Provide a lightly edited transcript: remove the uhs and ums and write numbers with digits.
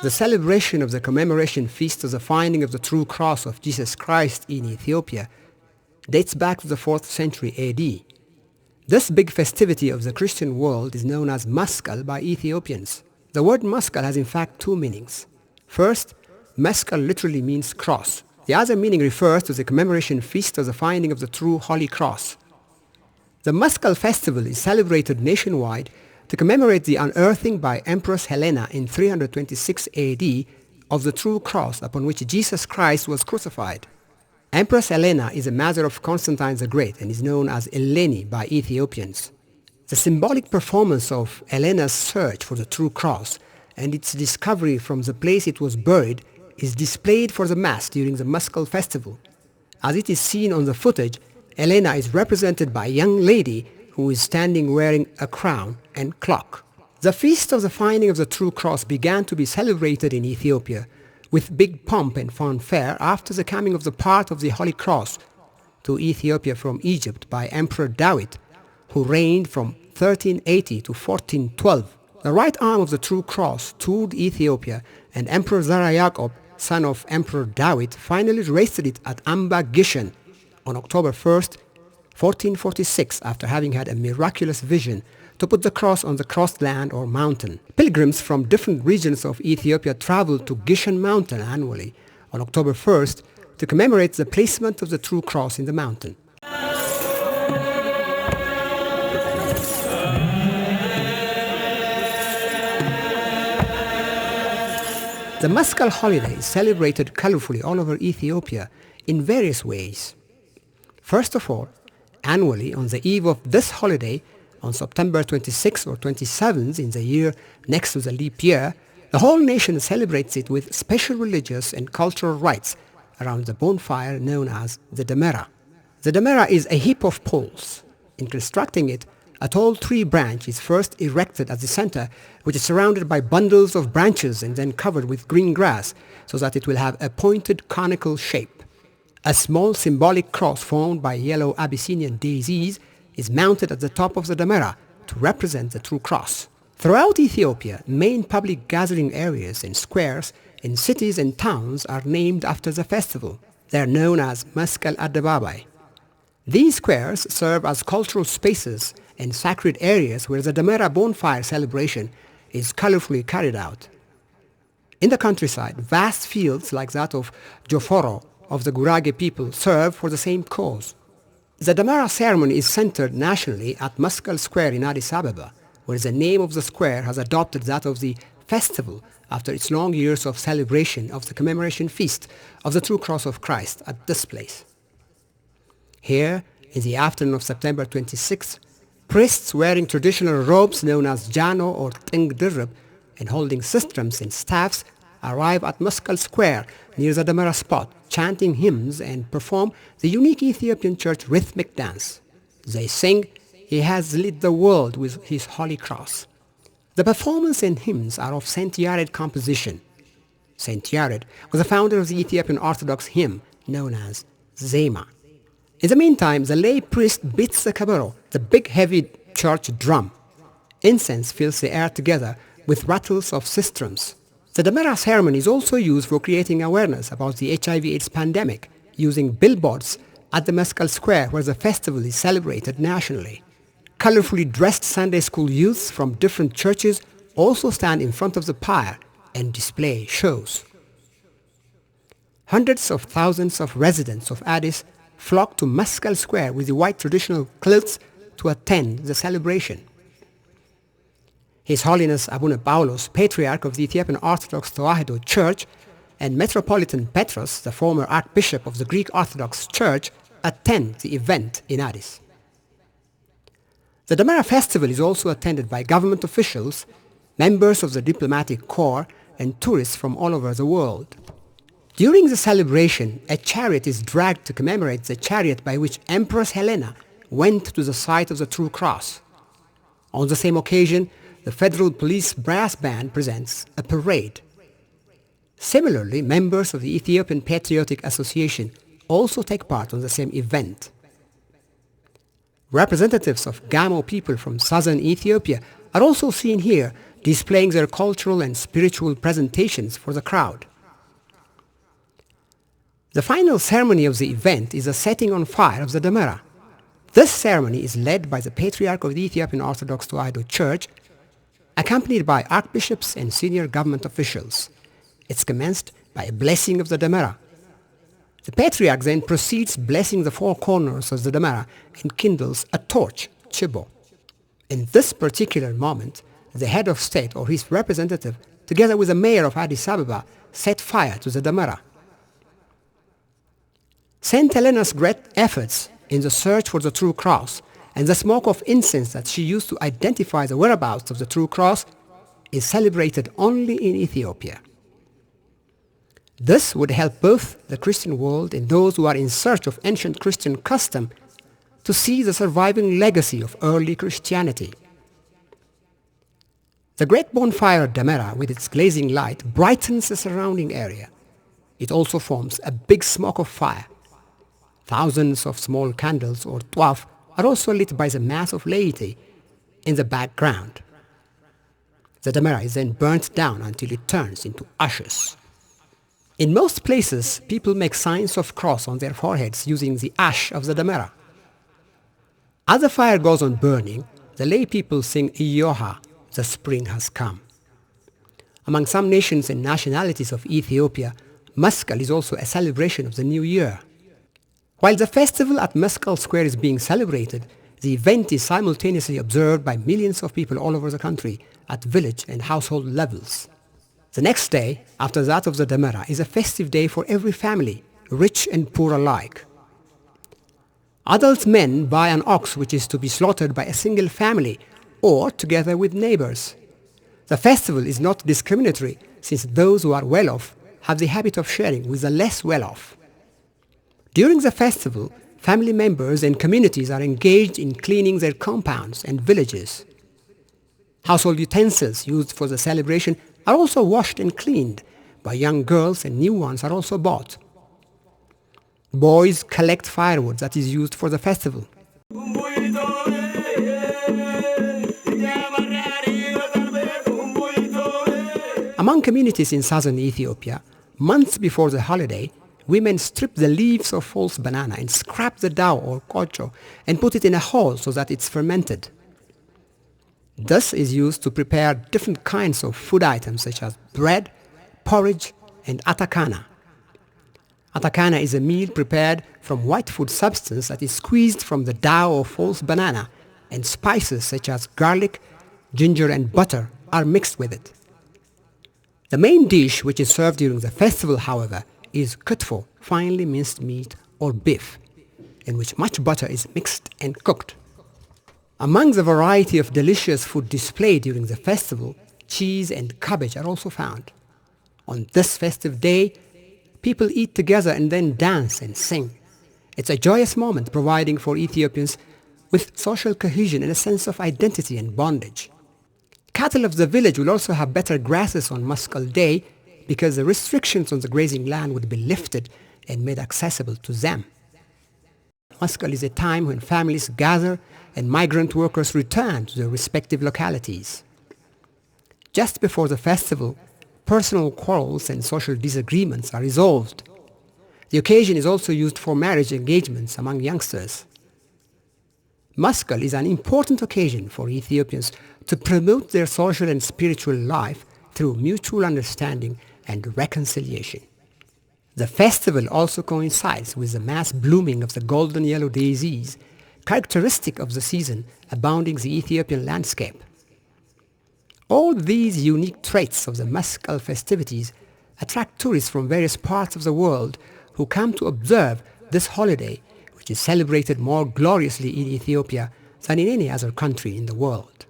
The celebration of the commemoration feast of the finding of the true cross of Jesus Christ in Ethiopia dates back to the 4th century AD. This big festivity of the Christian world is known as Maskel by Ethiopians. The word Maskel has in fact two meanings. First, Maskel literally means cross. The other meaning refers to the commemoration feast of the finding of the true Holy Cross. The Maskel festival is celebrated nationwide to commemorate the unearthing by Empress Helena in 326 AD of the true cross upon which Jesus Christ was crucified. Empress Helena is a mother of Constantine the Great and is known as Eleni by Ethiopians. The symbolic performance of Helena's search for the true cross and its discovery from the place it was buried is displayed for the mass during the Maskel festival. As it is seen on the footage, Helena is represented by a young lady who is standing wearing a crown and cloak. The feast of the finding of the true cross began to be celebrated in Ethiopia with big pomp and fanfare after the coming of the part of the Holy Cross to Ethiopia from Egypt by Emperor Dawit, who reigned from 1380 to 1412. The right arm of the true cross toured Ethiopia, and Emperor Zara Yacob, son of Emperor Dawit, finally raised it at Amba Gishan on October 1st, 1446, after having had a miraculous vision to put the cross on the crossed land or mountain. Pilgrims from different regions of Ethiopia travel to Gishan Mountain annually on October 1st to commemorate the placement of the true cross in the mountain. The Maskel holiday is celebrated colorfully all over Ethiopia in various ways. First of all, annually on the eve of this holiday, on September 26th or 27th in the year next to the leap year, the whole nation celebrates it with special religious and cultural rites around the bonfire known as the Damera. The Damera is a heap of poles. In constructing it, a tall tree branch is first erected at the center, which is surrounded by bundles of branches and then covered with green grass so that it will have a pointed conical shape. A small symbolic cross formed by yellow Abyssinian daisies is mounted at the top of the Damera to represent the true cross. Throughout Ethiopia, main public gathering areas and squares in cities and towns are named after the festival. They are known as Maskel Square. These squares serve as cultural spaces and sacred areas where the Damera bonfire celebration is colorfully carried out. In the countryside, vast fields like that of Joforo of the Gurage people serve for the same cause. The Damera ceremony is centered nationally at Maskel Square in Addis Ababa, where the name of the square has adopted that of the festival after its long years of celebration of the commemoration feast of the true cross of Christ at this place. Here, in the afternoon of September 26th, priests wearing traditional robes known as Jano or Tingdirib and holding sistrums and staffs arrive at Maskel Square near the Damera spot, chanting hymns and perform the unique Ethiopian church rhythmic dance. They sing, "He has lit the world with his holy cross." The performance and hymns are of Saint Yared composition. Saint Yared was the founder of the Ethiopian Orthodox hymn known as Zema. In the meantime, the lay priest beats the kabaro, the big heavy church drum. Incense fills the air together with rattles of sistrums. The Damera ceremony is also used for creating awareness about the HIV/AIDS pandemic, using billboards at the Maskel Square where the festival is celebrated nationally. Colorfully dressed Sunday school youths from different churches also stand in front of the pyre and display shows. Hundreds of thousands of residents of Addis flock to Maskel Square with the white traditional clothes to attend the celebration. His Holiness Abune Paulos, Patriarch of the Ethiopian Orthodox Tewahedo Church, and Metropolitan Petros, the former Archbishop of the Greek Orthodox Church, attend the event in Addis. The Damera festival is also attended by government officials, members of the diplomatic corps, and tourists from all over the world. During the celebration, a chariot is dragged to commemorate the chariot by which Empress Helena went to the site of the true cross. On the same occasion, the Federal Police Brass Band presents a parade. Similarly, members of the Ethiopian Patriotic Association also take part on the same event. Representatives of Gamo people from southern Ethiopia are also seen here displaying their cultural and spiritual presentations for the crowd. The final ceremony of the event is the setting on fire of the Damera. This ceremony is led by the Patriarch of the Ethiopian Orthodox Tewahedo Church, accompanied by archbishops and senior government officials. It's commenced by a blessing of the Damera. The Patriarch then proceeds blessing the four corners of the Damera and kindles a torch, chibo. In this particular moment, the head of state or his representative, together with the mayor of Addis Ababa, set fire to the Damera. Saint Helena's great efforts in the search for the true cross and the smoke of incense that she used to identify the whereabouts of the true cross is celebrated only in Ethiopia. This would help both the Christian world and those who are in search of ancient Christian custom to see the surviving legacy of early Christianity. The great bonfire Damera, with its glazing light, brightens the surrounding area. It also forms a big smoke of fire. Thousands of small candles or twaf are also lit by the mass of laity in the background. The Damera is then burnt down until it turns into ashes. In most places, people make signs of cross on their foreheads using the ash of the Damera. As the fire goes on burning, the lay people sing Iyoha, the spring has come. Among some nations and nationalities of Ethiopia, Maskel is also a celebration of the new year. While the festival at Maskel Square is being celebrated, the event is simultaneously observed by millions of people all over the country at village and household levels. The next day, after that of the Damera, is a festive day for every family, rich and poor alike. Adult men buy an ox which is to be slaughtered by a single family or together with neighbors. The festival is not discriminatory, since those who are well off have the habit of sharing with the less well off. During the festival, family members and communities are engaged in cleaning their compounds and villages. Household utensils used for the celebration are also washed and cleaned by young girls, and new ones are also bought. Boys collect firewood that is used for the festival. Among communities in southern Ethiopia, months before the holiday, women strip the leaves of false banana and scrap the dough or kocho and put it in a hole so that it's fermented. This is used to prepare different kinds of food items such as bread, porridge, and atakana. Atakana is a meal prepared from white food substance that is squeezed from the dough of false banana, and spices such as garlic, ginger, and butter are mixed with it. The main dish which is served during the festival, however, is kutfo, finely minced meat or beef, in which much butter is mixed and cooked. Among the variety of delicious food displayed during the festival, cheese and cabbage are also found. On this festive day, people eat together and then dance and sing. It's a joyous moment, providing for Ethiopians with social cohesion and a sense of identity and bondage. Cattle of the village will also have better grasses on Maskel Day because the restrictions on the grazing land would be lifted and made accessible to them. Maskel is a time when families gather and migrant workers return to their respective localities. Just before the festival, personal quarrels and social disagreements are resolved. The occasion is also used for marriage engagements among youngsters. Maskel is an important occasion for Ethiopians to promote their social and spiritual life through mutual understanding and reconciliation. The festival also coincides with the mass blooming of the golden yellow daisies, characteristic of the season abounding the Ethiopian landscape. All these unique traits of the Maskel festivities attract tourists from various parts of the world who come to observe this holiday, which is celebrated more gloriously in Ethiopia than in any other country in the world.